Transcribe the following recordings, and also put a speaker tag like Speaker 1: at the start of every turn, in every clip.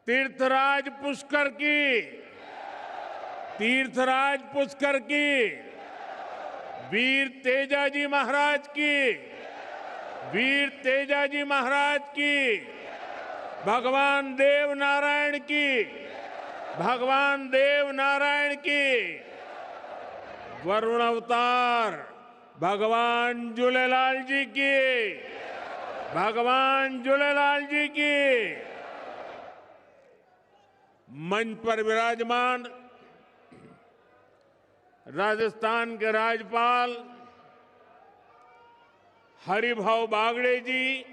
Speaker 1: तीर्थराज पुष्कर की, तीर्थराज पुष्कर की, वीर तेजाजी महाराज की, वीर तेजाजी महाराज की, भगवान देव नारायण की, भगवान देव नारायण की, वरुण अवतार भगवान झूलेलाल जी की, भगवान झूलेलाल जी की। मंच पर विराजमान राजस्थान के राज्यपाल हरिभाऊ बागड़े जी,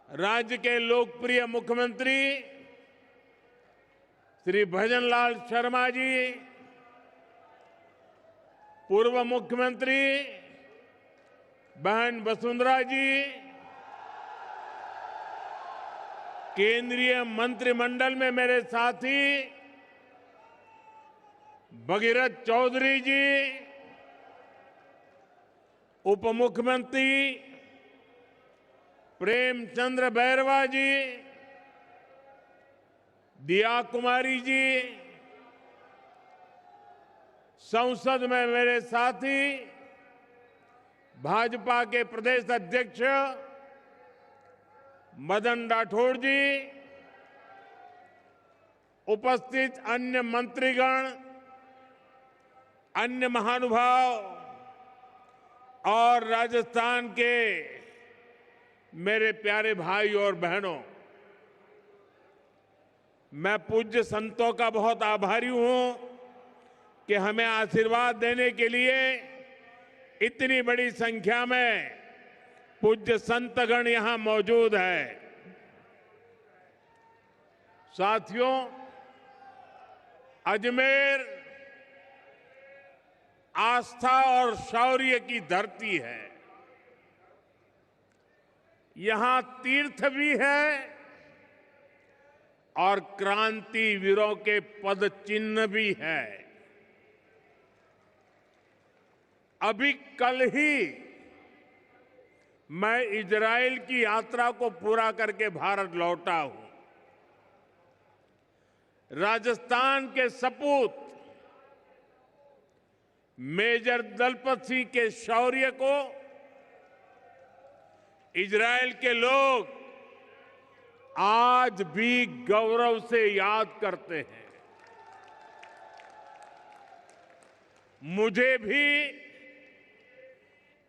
Speaker 1: राज्य के लोकप्रिय मुख्यमंत्री श्री भजनलाल शर्मा जी, पूर्व मुख्यमंत्री बहन वसुंधरा जी, केंद्रीय मंत्रिमंडल में मेरे साथी भगीरथ चौधरी जी, उप मुख्यमंत्री प्रेमचंद्र बैरवा जी, दिया कुमारी जी, संसद में मेरे साथी भाजपा के प्रदेश अध्यक्ष मदन राठौड़ जी, उपस्थित अन्य मंत्रीगण, अन्य महानुभाव और राजस्थान के मेरे प्यारे भाई और बहनों, मैं पूज्य संतों का बहुत आभारी हूं कि हमें आशीर्वाद देने के लिए इतनी बड़ी संख्या में पूज्य संतगण यहां मौजूद है। साथियों, अजमेर आस्था और शौर्य की धरती है। यहां तीर्थ भी है और क्रांति वीरों के पद चिन्ह भी है। अभी कल ही मैं इजराइल की यात्रा को पूरा करके भारत लौटा हूं। राजस्थान के सपूत मेजर दलपत सिंह के शौर्य को इजराइल के लोग आज भी गौरव से याद करते हैं। मुझे भी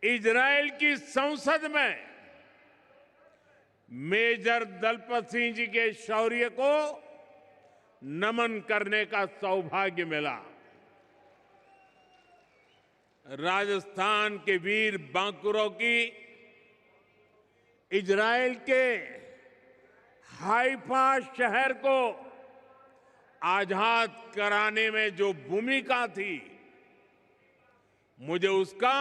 Speaker 1: इजराइल की संसद में मेजर दलपत सिंह जी के शौर्य को नमन करने का सौभाग्य मिला। राजस्थान के वीर बांकुरों की इजराइल के हाइफा शहर को आजाद कराने में जो भूमिका थी, मुझे उसका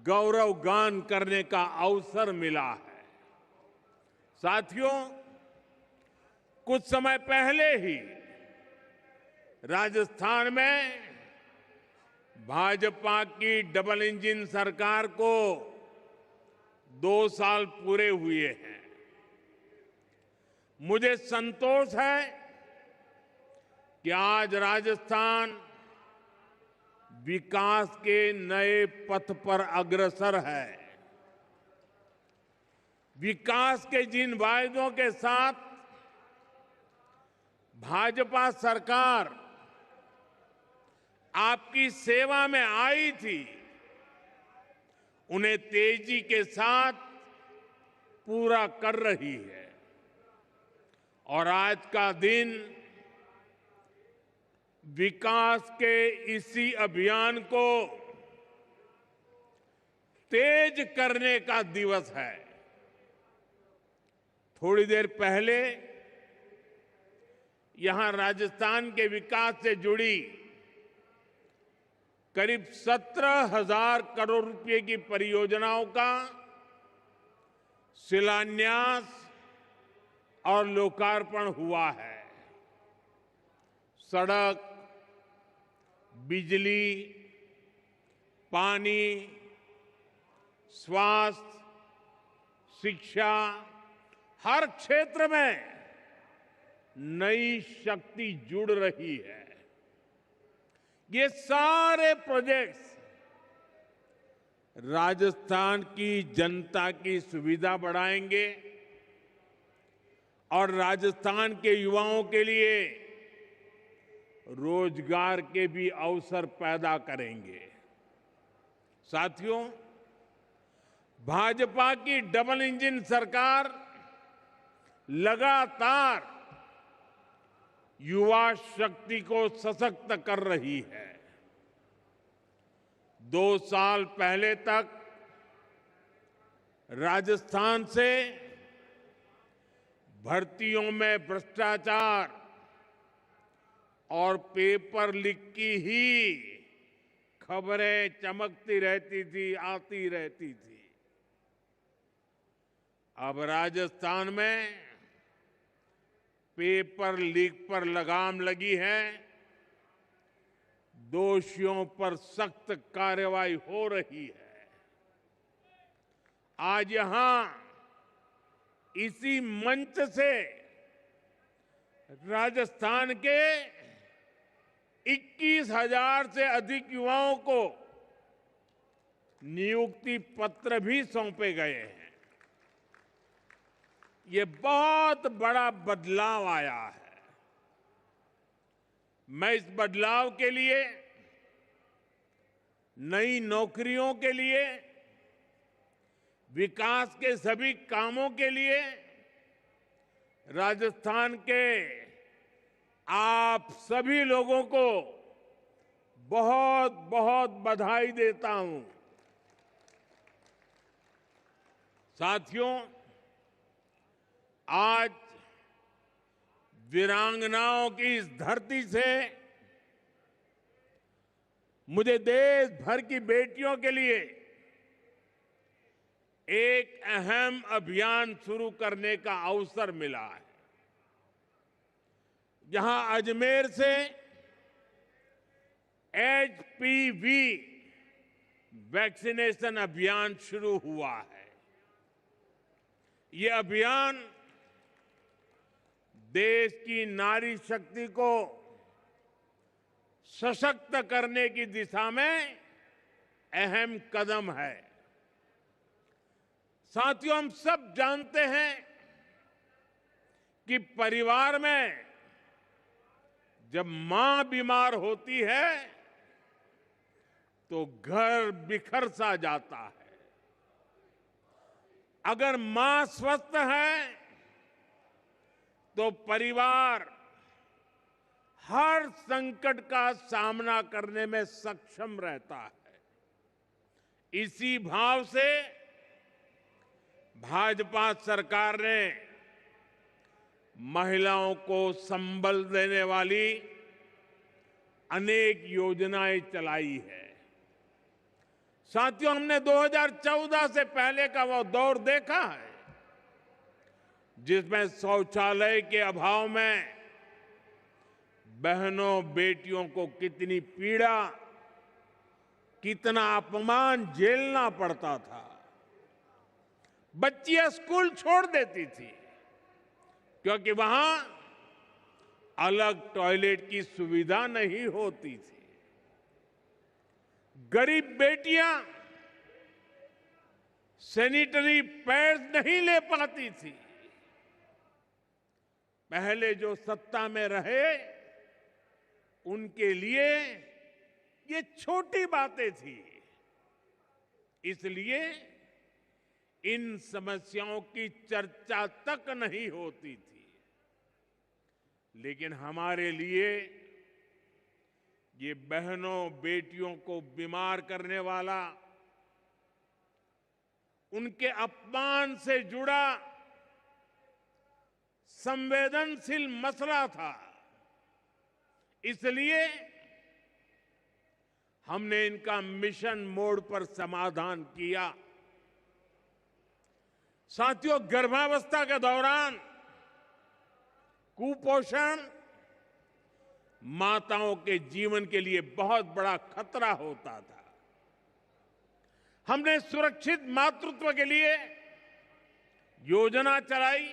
Speaker 1: गौरव गान करने का अवसर मिला है। साथियों, कुछ समय पहले ही राजस्थान में भाजपा की डबल इंजन सरकार को 2 साल पूरे हुए हैं। मुझे संतोष है कि आज राजस्थान विकास के नए पथ पर अग्रसर है। विकास के जिन वायदों के साथ भाजपा सरकार आपकी सेवा में आई थी, उन्हें तेजी के साथ पूरा कर रही है। और आज का दिन विकास के इसी अभियान को तेज करने का दिवस है। थोड़ी देर पहले यहां राजस्थान के विकास से जुड़ी करीब 17,000 करोड़ रुपए की परियोजनाओं का शिलान्यास और लोकार्पण हुआ है। सड़क, बिजली, पानी, स्वास्थ्य, शिक्षा, हर क्षेत्र में नई शक्ति जुड़ रही है। ये सारे प्रोजेक्ट्स राजस्थान की जनता की सुविधा बढ़ाएंगे और राजस्थान के युवाओं के लिए रोजगार के भी अवसर पैदा करेंगे। साथियों, भाजपा की डबल इंजन सरकार लगातार युवा शक्ति को सशक्त कर रही है। 2 साल पहले तक राजस्थान से भर्तियों में भ्रष्टाचार और पेपर लीक की ही खबरें चमकती रहती थी, आती रहती थी। अब राजस्थान में पेपर लीक पर लगाम लगी है। दोषियों पर सख्त कार्रवाई हो रही है। आज यहां इसी मंच से राजस्थान के 21,000 से अधिक युवाओं को नियुक्ति पत्र भी सौंपे गए हैं। ये बहुत बड़ा बदलाव आया है। मैं इस बदलाव के लिए, नई नौकरियों के लिए, विकास के सभी कामों के लिए राजस्थान के आप सभी लोगों को बहुत बहुत बधाई देता हूं। साथियों, आज वीरांगनाओं की इस धरती से मुझे देश भर की बेटियों के लिए एक अहम अभियान शुरू करने का अवसर मिला है। जहां अजमेर से HPV वैक्सीनेशन अभियान शुरू हुआ है। ये अभियान देश की नारी शक्ति को सशक्त करने की दिशा में अहम कदम है। साथियों, हम सब जानते हैं कि परिवार में जब मां बीमार होती है तो घर बिखर सा जाता है। अगर मां स्वस्थ है तो परिवार हर संकट का सामना करने में सक्षम रहता है। इसी भाव से भाजपा सरकार ने महिलाओं को संबल देने वाली अनेक योजनाएं चलाई है। साथियों, हमने 2014 से पहले का वो दौर देखा है जिसमें शौचालय के अभाव में बहनों बेटियों को कितनी पीड़ा, कितना अपमान झेलना पड़ता था। बच्चियां स्कूल छोड़ देती थी क्योंकि वहां अलग टॉयलेट की सुविधा नहीं होती थी। गरीब बेटियां सैनिटरी पैड्स नहीं ले पाती थी। पहले जो सत्ता में रहे उनके लिए ये छोटी बातें थी। इसलिए इन समस्याओं की चर्चा तक नहीं होती थी। लेकिन हमारे लिए ये बहनों बेटियों को बीमार करने वाला, उनके अपमान से जुड़ा संवेदनशील मसला था। इसलिए हमने इनका मिशन मोड पर समाधान किया। साथियों, गर्भावस्था के दौरान कुपोषण माताओं के जीवन के लिए बहुत बड़ा खतरा होता था। हमने सुरक्षित मातृत्व के लिए योजना चलाई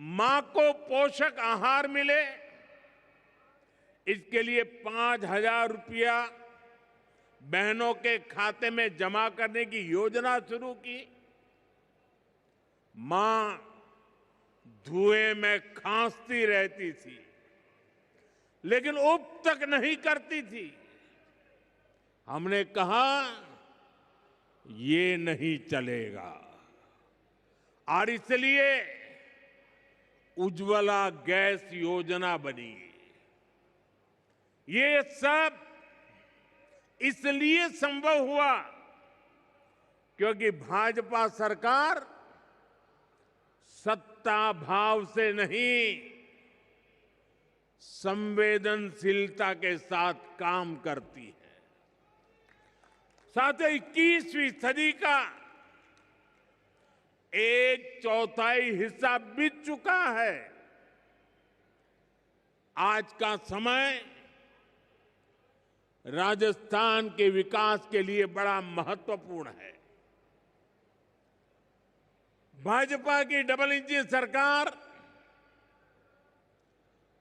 Speaker 1: मां को पोषक आहार मिले, इसके लिए 5,000 रुपया बहनों के खाते में जमा करने की योजना शुरू की। मां धुएं में खांसती रहती थी, लेकिन उब तक नहीं करती थी। हमने कहा ये नहीं चलेगा, और इसलिए उज्ज्वला गैस योजना बनी। ये सब इसलिए संभव हुआ क्योंकि भाजपा सरकार सत्ता भाव से नहीं, संवेदनशीलता के साथ काम करती है। साथ ही 21वीं सदी का 1/4 हिस्सा बीत चुका है। आज का समय राजस्थान के विकास के लिए बड़ा महत्वपूर्ण है। भाजपा की डबल इंजन सरकार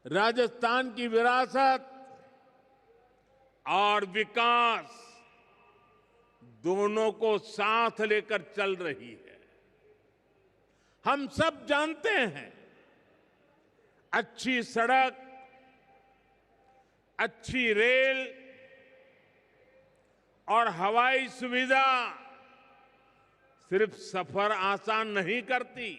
Speaker 1: राजस्थान की विरासत और विकास दोनों को साथ लेकर चल रही है। हम सब जानते हैं, अच्छी सड़क, अच्छी रेल और हवाई सुविधा सिर्फ सफर आसान नहीं करती,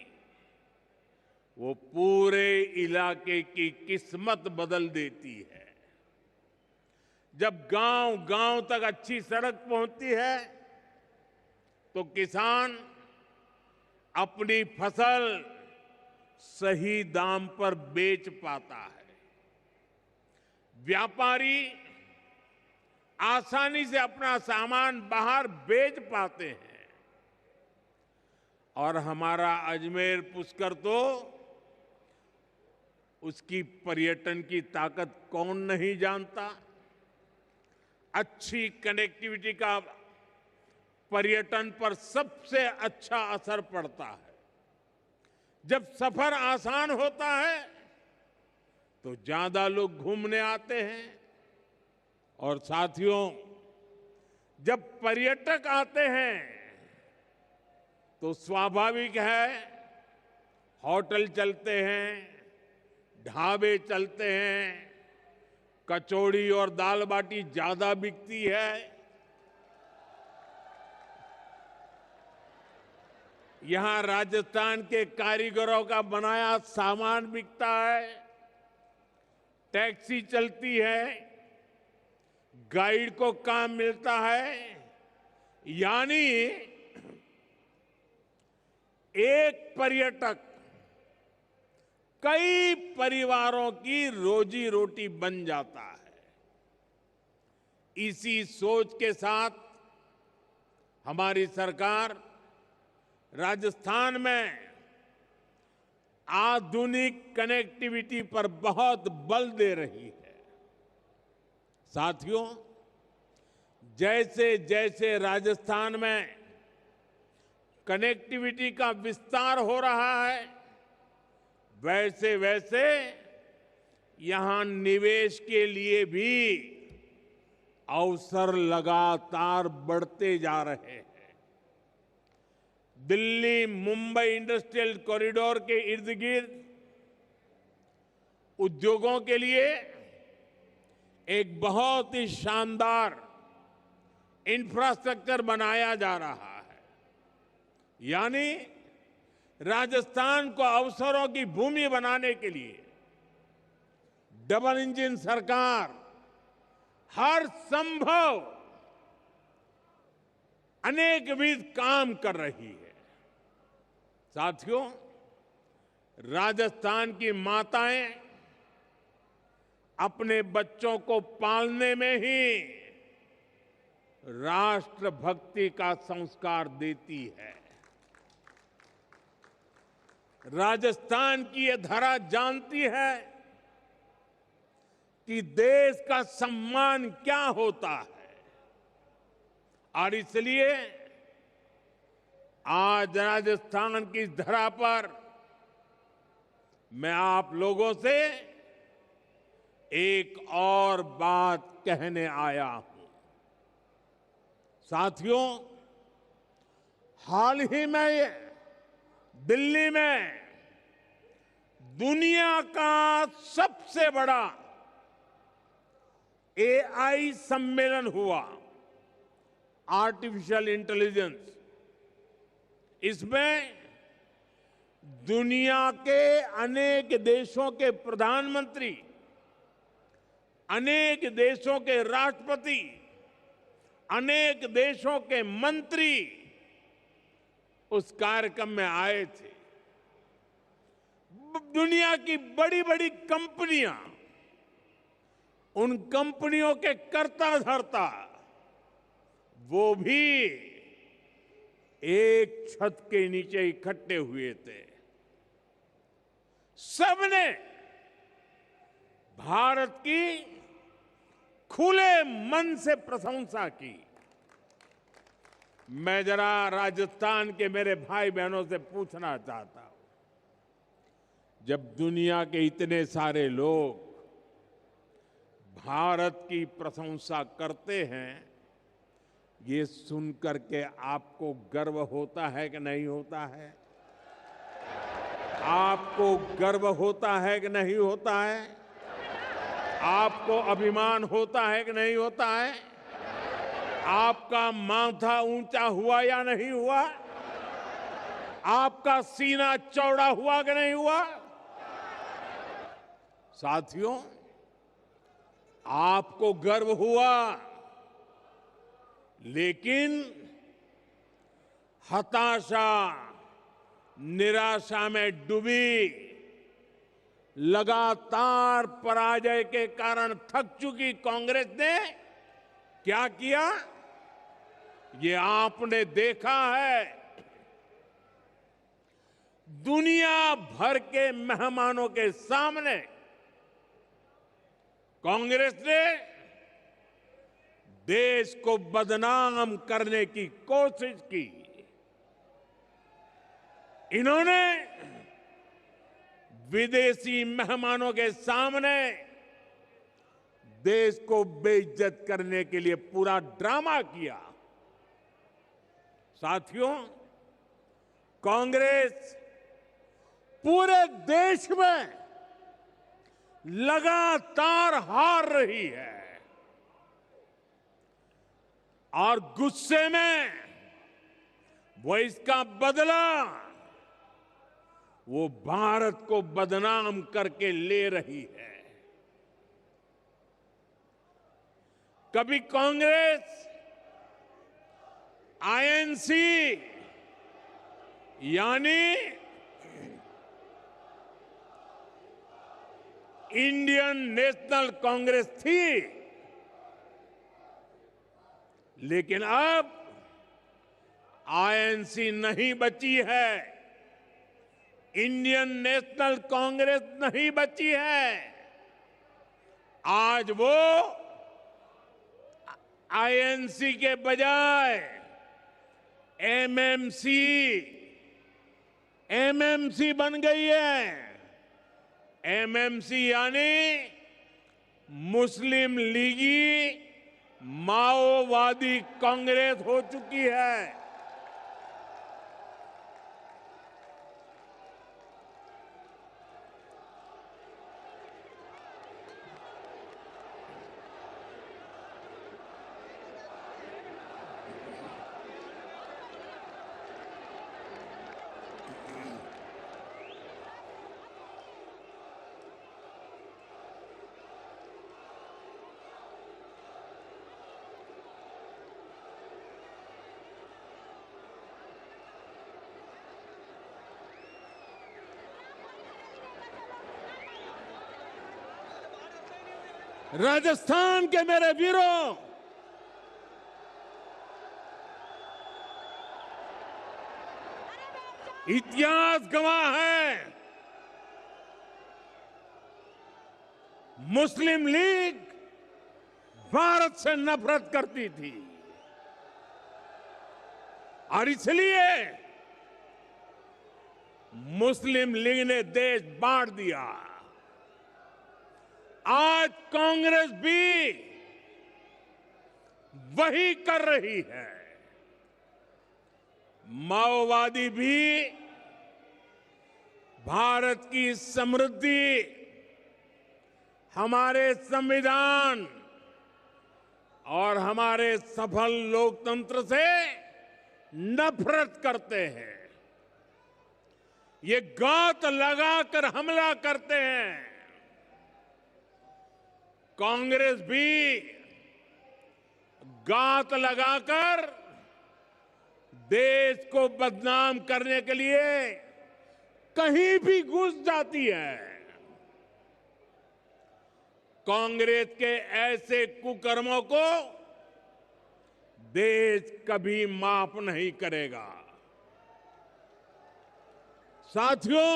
Speaker 1: वो पूरे इलाके की किस्मत बदल देती है। जब गांव-गांव तक अच्छी सड़क पहुंचती है तो किसान अपनी फसल सही दाम पर बेच पाता है, व्यापारी आसानी से अपना सामान बाहर बेच पाते हैं, और हमारा अजमेर पुष्कर तो उसकी पर्यटन की ताकत कौन नहीं जानता। अच्छी कनेक्टिविटी का पर्यटन पर सबसे अच्छा असर पड़ता है। जब सफर आसान होता है तो ज्यादा लोग घूमने आते हैं, और साथियों, जब पर्यटक आते हैं तो स्वाभाविक है होटल चलते हैं, ढाबे चलते हैं, कचौड़ी और दाल बाटी ज्यादा बिकती है। यहां राजस्थान के कारीगरों का बनाया सामान बिकता है, टैक्सी चलती है, गाइड को काम मिलता है। यानी एक पर्यटक कई परिवारों की रोजी रोटी बन जाता है। इसी सोच के साथ हमारी सरकार राजस्थान में आधुनिक कनेक्टिविटी पर बहुत बल दे रही है। साथियों, जैसे जैसे राजस्थान में कनेक्टिविटी का विस्तार हो रहा है, वैसे वैसे यहां निवेश के लिए भी अवसर लगातार बढ़ते जा रहे हैं। दिल्ली मुंबई इंडस्ट्रियल कॉरिडोर के इर्द गिर्द उद्योगों के लिए एक बहुत ही शानदार इंफ्रास्ट्रक्चर बनाया जा रहा है। यानी राजस्थान को अवसरों की भूमि बनाने के लिए डबल इंजन सरकार हर संभव अनेकविध काम कर रही है। साथियों, राजस्थान की माताएं अपने बच्चों को पालने में ही राष्ट्रभक्ति का संस्कार देती है। राजस्थान की ये धरा जानती है कि देश का सम्मान क्या होता है, और इसलिए आज राजस्थान की धरा पर मैं आप लोगों से एक और बात कहने आया हूं। साथियों, हाल ही में दिल्ली में दुनिया का सबसे बड़ा एआई सम्मेलन हुआ, आर्टिफिशियल इंटेलिजेंस। इसमें दुनिया के अनेक देशों के प्रधानमंत्री, अनेक देशों के राष्ट्रपति, अनेक देशों के मंत्री उस कार्यक्रम में आए थे। दुनिया की बड़ी बड़ी कंपनियां, उन कंपनियों के कर्ता धर्ता, वो भी एक छत के नीचे इकट्ठे हुए थे। सबने भारत की खुले मन से प्रशंसा की। मैं जरा राजस्थान के मेरे भाई बहनों से पूछना चाहता हूं, जब दुनिया के इतने सारे लोग भारत की प्रशंसा करते हैं, ये सुनकर के आपको गर्व होता है कि नहीं होता है? आपको गर्व होता है कि नहीं होता है? आपको अभिमान होता है कि नहीं होता है? आपका माथा ऊंचा हुआ या नहीं हुआ? आपका सीना चौड़ा हुआ कि नहीं हुआ? साथियों, आपको गर्व हुआ, लेकिन हताशा, निराशा में डूबी, लगातार पराजय के कारण थक चुकी कांग्रेस ने क्या किया, ये आपने देखा है। दुनिया भर के मेहमानों के सामने कांग्रेस ने देश को बदनाम करने की कोशिश की। इन्होंने विदेशी मेहमानों के सामने देश को बेइज्जत करने के लिए पूरा ड्रामा किया। साथियों, कांग्रेस पूरे देश में लगातार हार रही है और गुस्से में वो इसका बदला वो भारत को बदनाम करके ले रही है। कभी कांग्रेस आईएनसी यानी इंडियन नेशनल कांग्रेस थी, लेकिन अब आईएनसी नहीं बची है, इंडियन नेशनल कांग्रेस नहीं बची है। आज वो आईएनसी के बजाय एमएमसी बन गई है। एमएमसी यानी मुस्लिम लीगी माओवादी कांग्रेस हो चुकी है। राजस्थान के मेरे वीरों, इतिहास गवाह है, मुस्लिम लीग भारत से नफरत करती थी और इसलिए मुस्लिम लीग ने देश बांट दिया। आज कांग्रेस भी वही कर रही है। माओवादी भी भारत की समृद्धि, हमारे संविधान और हमारे सफल लोकतंत्र से नफरत करते हैं। ये घात लगाकर हमला करते हैं। कांग्रेस भी घात लगाकर देश को बदनाम करने के लिए कहीं भी घुस जाती है। कांग्रेस के ऐसे कुकर्मों को देश कभी माफ नहीं करेगा। साथियों,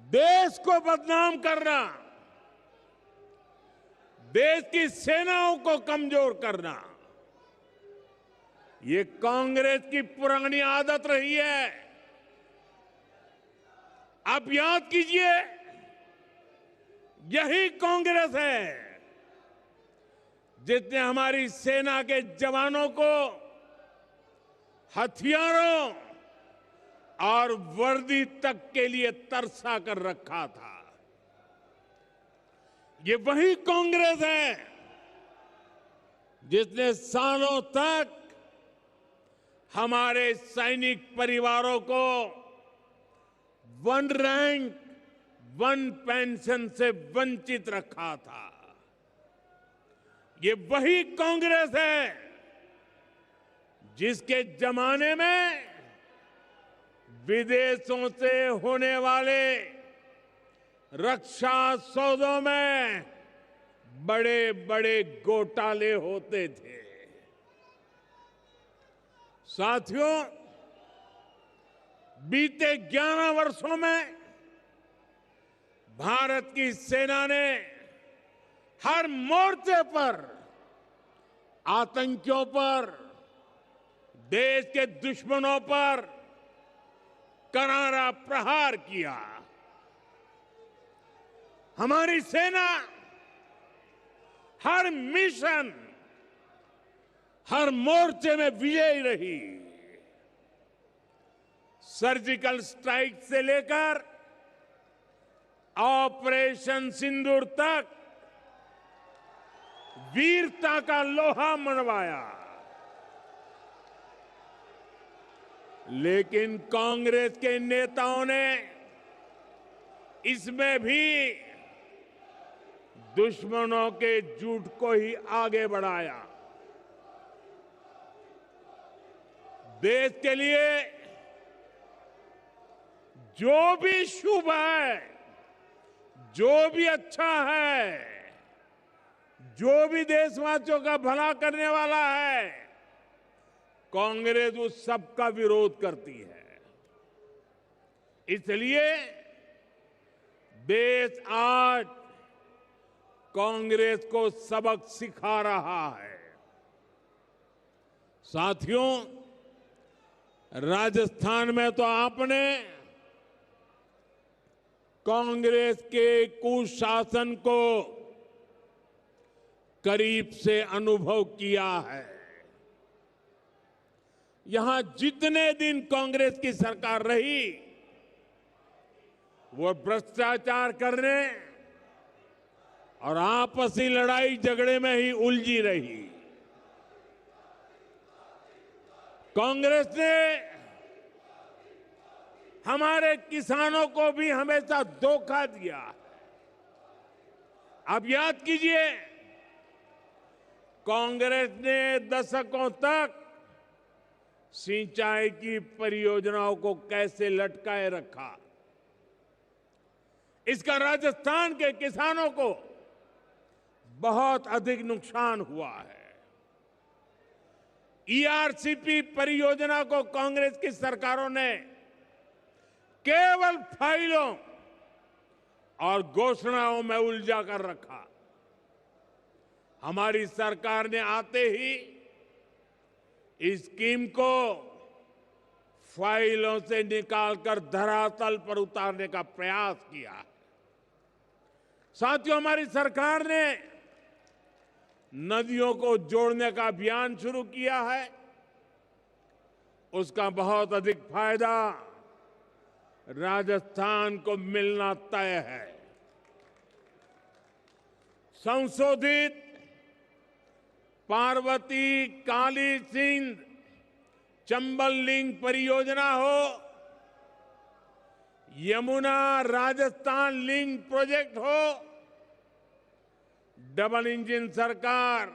Speaker 1: देश को बदनाम करना, देश की सेनाओं को कमजोर करना, ये कांग्रेस की पुरानी आदत रही है। आप याद कीजिए, यही कांग्रेस है जिसने हमारी सेना के जवानों को हथियारों और वर्दी तक के लिए तरसा कर रखा था। ये वही कांग्रेस है जिसने सालों तक हमारे सैनिक परिवारों को वन रैंक, वन पेंशन से वंचित रखा था। ये वही कांग्रेस है जिसके जमाने में विदेशों से होने वाले रक्षा सौदों में बड़े बड़े घोटाले होते थे। साथियों, बीते 11 वर्षों में भारत की सेना ने हर मोर्चे पर आतंकियों पर, देश के दुश्मनों पर करारा प्रहार किया। हमारी सेना हर मिशन, हर मोर्चे में विजयी रही। सर्जिकल स्ट्राइक से लेकर ऑपरेशन सिंदूर तक वीरता का लोहा मनवाया। लेकिन कांग्रेस के नेताओं ने इसमें भी दुश्मनों के झूठ को ही आगे बढ़ाया। देश के लिए जो भी शुभ है, जो भी अच्छा है, जो भी देशवासियों का भला करने वाला है, कांग्रेस उस सब का विरोध करती है। इसलिए देश आज कांग्रेस को सबक सिखा रहा है। साथियों, राजस्थान में तो आपने कांग्रेस के कुशासन को करीब से अनुभव किया है। यहां जितने दिन कांग्रेस की सरकार रही, वो भ्रष्टाचार करने और आपसी लड़ाई झगड़े में ही उलझी रही। कांग्रेस ने हमारे किसानों को भी हमेशा धोखा दिया। आप याद कीजिए, कांग्रेस ने दशकों तक सिंचाई की परियोजनाओं को कैसे लटकाए रखा। इसका राजस्थान के किसानों को बहुत अधिक नुकसान हुआ है। ईआरसीपी परियोजना को कांग्रेस की सरकारों ने केवल फाइलों और घोषणाओं में उलझा कर रखा। हमारी सरकार ने आते ही इस स्कीम को फाइलों से निकालकर धरातल पर उतारने का प्रयास किया है। साथियों, हमारी सरकार ने नदियों को जोड़ने का अभियान शुरू किया है। उसका बहुत अधिक फायदा राजस्थान को मिलना तय है। संशोधित पार्वती काली सिंध चंबल लिंक परियोजना हो, यमुना राजस्थान लिंक प्रोजेक्ट हो, डबल इंजन सरकार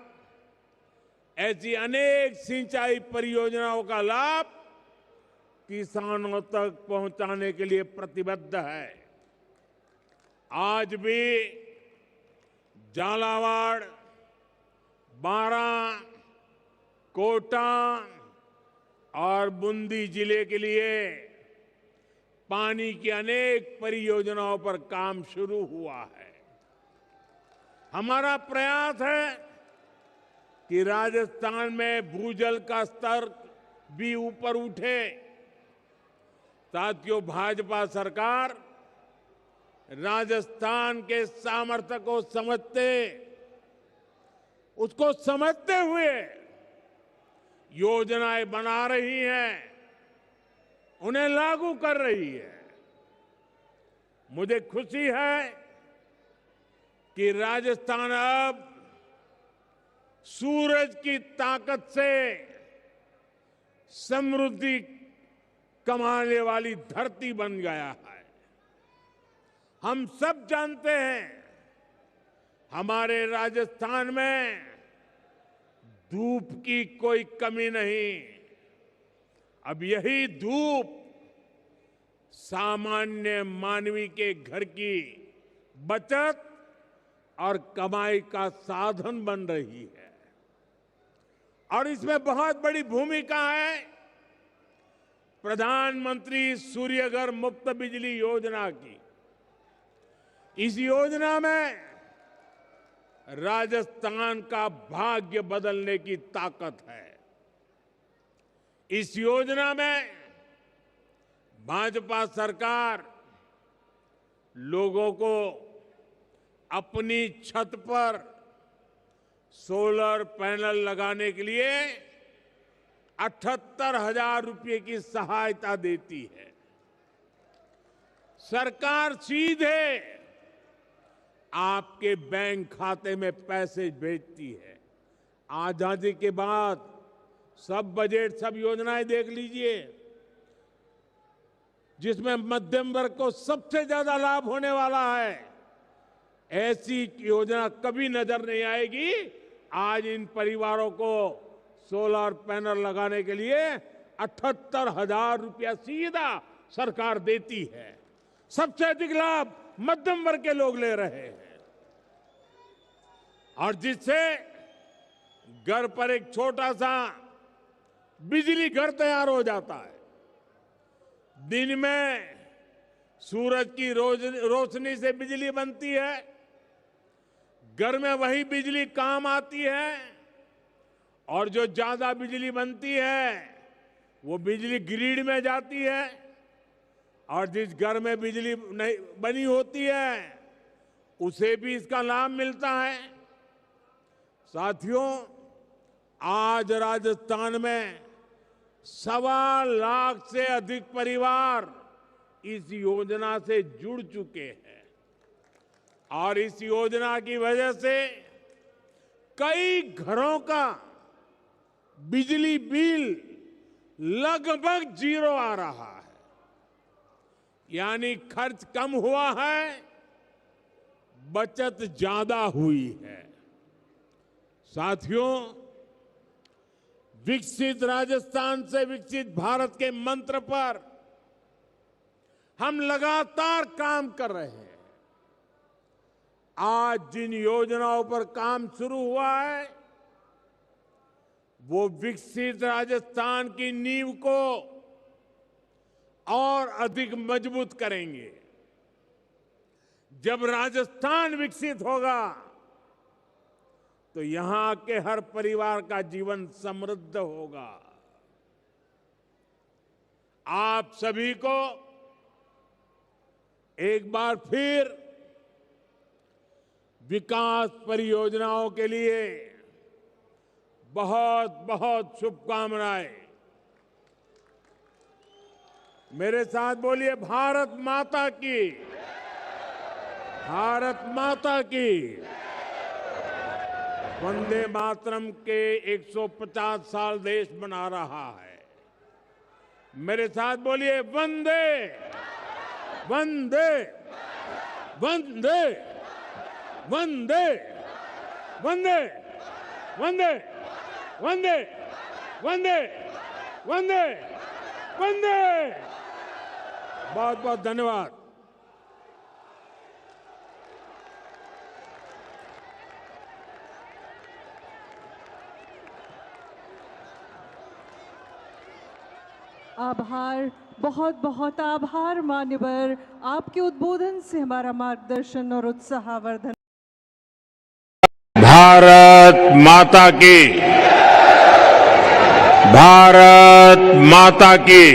Speaker 1: ऐसी अनेक सिंचाई परियोजनाओं का लाभ किसानों तक पहुंचाने के लिए प्रतिबद्ध है। आज भी झालावाड़, बारां, कोटा और बूंदी जिले के लिए पानी की अनेक परियोजनाओं पर काम शुरू हुआ है। हमारा प्रयास है कि राजस्थान में भूजल का स्तर भी ऊपर उठे। साथियों, भाजपा सरकार राजस्थान के सामर्थ्य को उसको समझते हुए योजनाएं बना रही है, उन्हें लागू कर रही है। मुझे खुशी है कि राजस्थान अब सूरज की ताकत से समृद्धि कमाने वाली धरती बन गया है। हम सब जानते हैं, हमारे राजस्थान में धूप की कोई कमी नहीं। अब यही धूप सामान्य मानवी के घर की बचत और कमाई का साधन बन रही है। और इसमें बहुत बड़ी भूमिका है प्रधानमंत्री सूर्यघर मुफ्त बिजली योजना की। इस योजना में राजस्थान का भाग्य बदलने की ताकत है। इस योजना में भाजपा सरकार लोगों को अपनी छत पर सोलर पैनल लगाने के लिए 78,000 रुपये की सहायता देती है। सरकार सीधे आपके बैंक खाते में पैसे भेजती है। आजादी के बाद सब बजट, सब योजनाएं देख लीजिए, जिसमें मध्यम वर्ग को सबसे ज्यादा लाभ होने वाला है, ऐसी योजना कभी नजर नहीं आएगी। आज इन परिवारों को सोलर पैनल लगाने के लिए 78,000 रुपया सीधा सरकार देती है। सबसे अधिक लाभ मध्यम वर्ग के लोग ले रहे हैं, और जिससे घर पर एक छोटा सा बिजली घर तैयार हो जाता है। दिन में सूरज की रोशनी से बिजली बनती है, घर में वही बिजली काम आती है, और जो ज्यादा बिजली बनती है वो बिजली ग्रिड में जाती है, और जिस घर में बिजली नहीं बनी होती है उसे भी इसका लाभ मिलता है। साथियों, आज राजस्थान में 1.25 लाख से अधिक परिवार इस योजना से जुड़ चुके हैं, और इस योजना की वजह से कई घरों का बिजली बिल लगभग 0 आ रहा है। यानी खर्च कम हुआ है, बचत ज्यादा हुई है। साथियों, विकसित राजस्थान से विकसित भारत के मंत्र पर हम लगातार काम कर रहे हैं। आज जिन योजनाओं पर काम शुरू हुआ है वो विकसित राजस्थान की नींव को और अधिक मजबूत करेंगे। जब राजस्थान विकसित होगा तो यहां के हर परिवार का जीवन समृद्ध होगा। आप सभी को एक बार फिर विकास परियोजनाओं के लिए बहुत बहुत शुभकामनाएं। मेरे साथ बोलिए, भारत माता की, भारत माता की। वंदे मातरम के 150 साल देश मना रहा है। मेरे साथ बोलिए, वंदे वंदे वंदे वंदे वंदे वंदे वंदे वंदे वंदे वंदे। बहुत बहुत धन्यवाद।
Speaker 2: आभार, बहुत बहुत आभार मान्यवर। आपके उद्बोधन से हमारा मार्गदर्शन और उत्साहवर्धन।
Speaker 1: भारत माता की, भारत माता की।